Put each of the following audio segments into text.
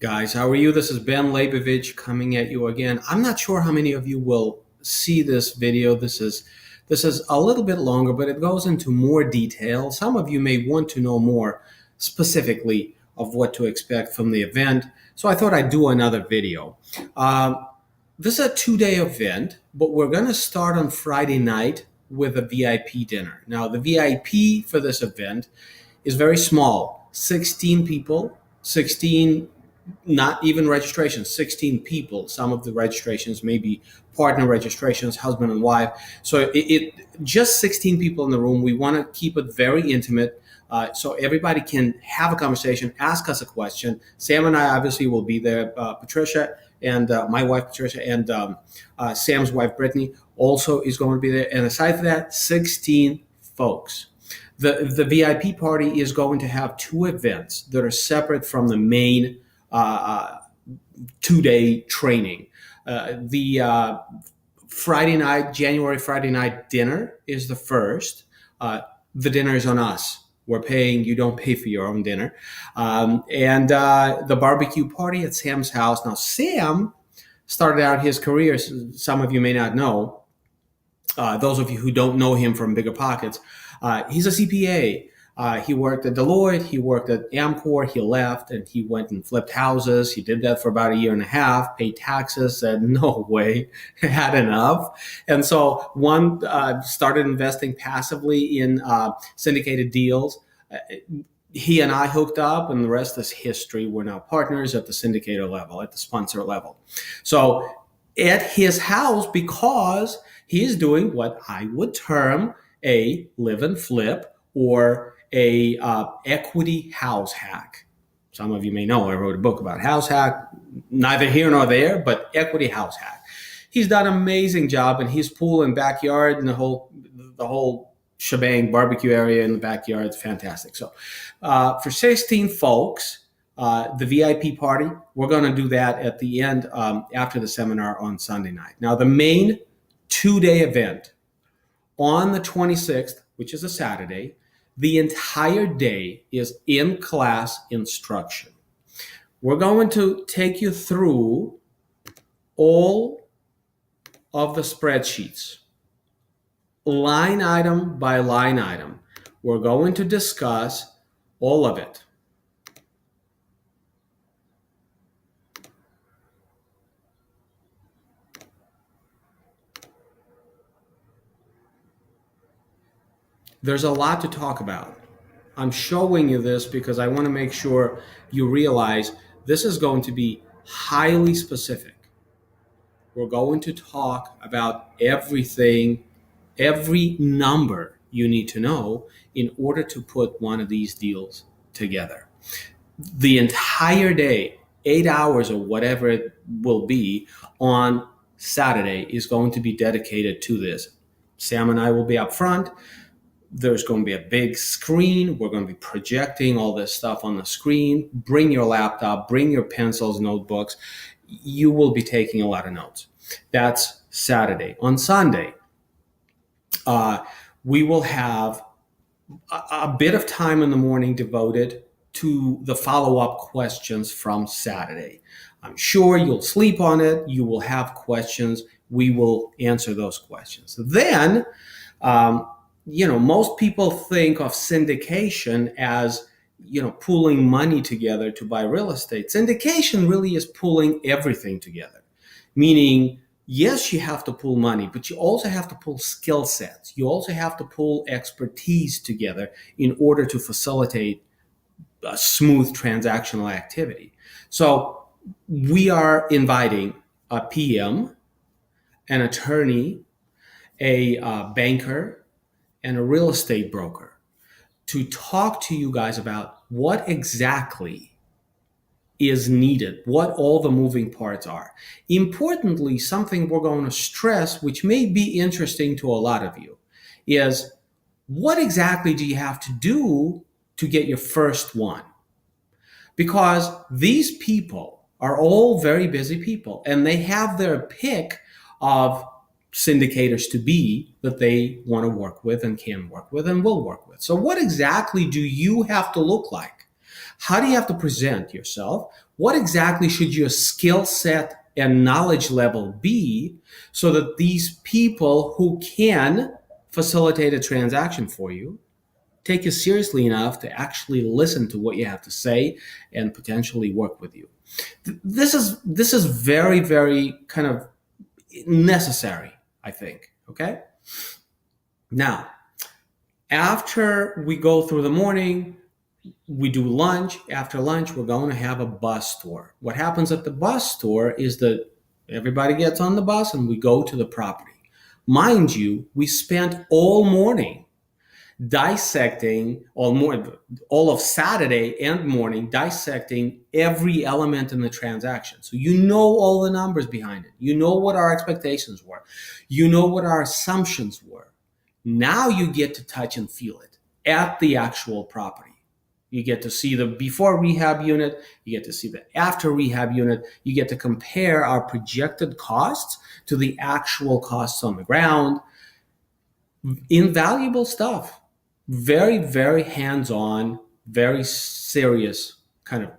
Guys, how are you? This is Ben Leybovich coming at you again. I'm not sure how many of you will see this video. This is a little bit longer, but it goes into more detail. Some of you may want to know more specifically of what to expect from the event. So I thought I'd do another video. This is a 2-day event, but we're going to start on Friday night with a VIP dinner. Now, the VIP for this event is very small, 16 people, 16 not even registrations, 16 people. Some of the registrations may be partner registrations, husband and wife. So it just 16 people in the room. We want to keep it very intimate, so everybody can have a conversation, ask us a question. Sam and I obviously will be there. Patricia and my wife Patricia and Sam's wife Brittany also is going to be there. And aside from that, 16 folks. The VIP party is going to have two events that are separate from the main 2-day training. The January Friday night dinner is the first. The dinner is on us. We're paying, you don't pay for your own dinner. And the barbecue party at Sam's house. Now, Sam started out his career, some of you may not know, those of you who don't know him from Bigger Pockets, he's a CPA. He worked at Deloitte, he worked at Amcor, he left and he went and flipped houses. He did that for about a year and a half, paid taxes, said, no way, had enough. And so started investing passively in syndicated deals. He and I hooked up and the rest is history. We're now partners at the syndicator level, at the sponsor level. So at his house, because he is doing what I would term a live and flip or a equity house hack. Some of you may know I wrote a book about house hack, neither here nor there, but equity house hack. He's done an amazing job, and his pool and backyard and the whole shebang, barbecue area in the backyard is fantastic. So for 16 folks, the VIP party, we're going to do that at the end after the seminar on Sunday night. Now, the main 2-day event on the 26th, which is a Saturday, the entire day is in-class instruction. We're going to take you through all of the spreadsheets, line item by line item. We're going to discuss all of it. There's a lot to talk about. I'm showing you this because I want to make sure you realize this is going to be highly specific. We're going to talk about everything, every number you need to know in order to put one of these deals together. The entire day, 8 hours or whatever it will be on Saturday is going to be dedicated to this. Sam and I will be up front. There's going to be a big screen. We're going to be projecting all this stuff on the screen. Bring your laptop, bring your pencils, notebooks. You will be taking a lot of notes. That's Saturday. On Sunday, we will have a bit of time in the morning devoted to the follow-up questions from Saturday. I'm sure you'll sleep on it. You will have questions. We will answer those questions. Then, most people think of syndication as, pooling money together to buy real estate. Syndication really is pooling everything together, meaning, yes, you have to pool money, but you also have to pool skill sets. You also have to pool expertise together in order to facilitate a smooth transactional activity. So we are inviting a PM, an attorney, a banker, and a real estate broker to talk to you guys about what exactly is needed, what all the moving parts are. Importantly, something we're going to stress, which may be interesting to a lot of you, is what exactly do you have to do to get your first one? Because these people are all very busy people, and they have their pick of syndicators to be that they want to work with and can work with and will work with. So what exactly do you have to look like? How do you have to present yourself? What exactly should your skill set and knowledge level be so that these people who can facilitate a transaction for you take you seriously enough to actually listen to what you have to say and potentially work with you? This is very, very kind of necessary, I think. Okay. Now, after we go through the morning, we do lunch. After lunch, we're going to have a bus tour. What happens at the bus tour is that everybody gets on the bus and we go to the property. Mind you, we spent all morning dissecting, all of Saturday and morning dissecting every element in the transaction. So you know all the numbers behind it. You know what our expectations were. You know what our assumptions were. Now you get to touch and feel it at the actual property. You get to see the before rehab unit. You get to see the after rehab unit. You get to compare our projected costs to the actual costs on the ground. Invaluable stuff. Very, very hands-on, very serious, kind of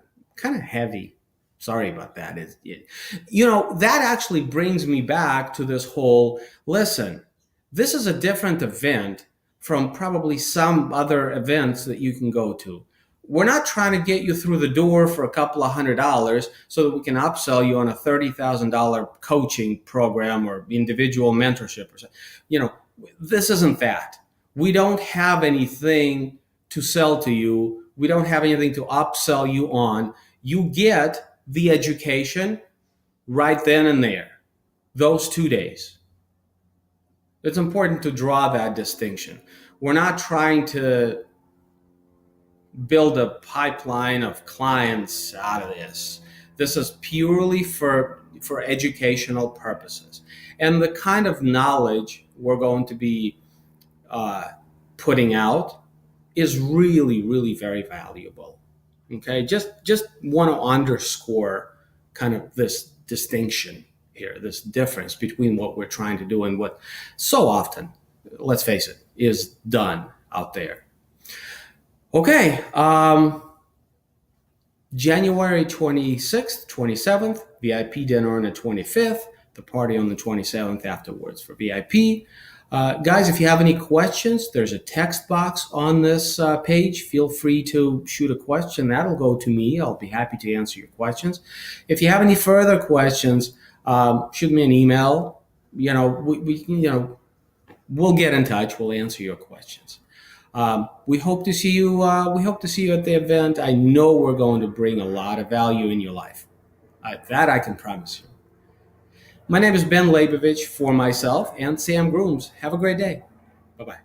heavy. Sorry about that. That actually brings me back to this whole, listen, this is a different event from probably some other events that you can go to. We're not trying to get you through the door for a couple of $100 so that we can upsell you on a $30,000 coaching program or individual mentorship or something. This isn't that. We don't have anything to sell to you. We don't have anything to upsell you on. You get the education right then and there, those 2 days. It's important to draw that distinction. We're not trying to build a pipeline of clients out of this. This is purely for educational purposes. And the kind of knowledge we're going to be putting out is really, really very valuable. Okay, just want to underscore kind of this distinction here, this difference between what we're trying to do and what so often, let's face it, is done out there. Okay, January 26th, 27th, VIP dinner on the 25th, the party on the 27th afterwards for VIP. Guys, if you have any questions, there's a text box on this page. Feel free to shoot a question. That'll go to me. I'll be happy to answer your questions. If you have any further questions, shoot me an email. We'll get in touch. We'll answer your questions. We hope to see you. We hope to see you at the event. I know we're going to bring a lot of value in your life. That I can promise you. My name is Ben Leybovich for myself and Sam Grooms. Have a great day. Bye-bye.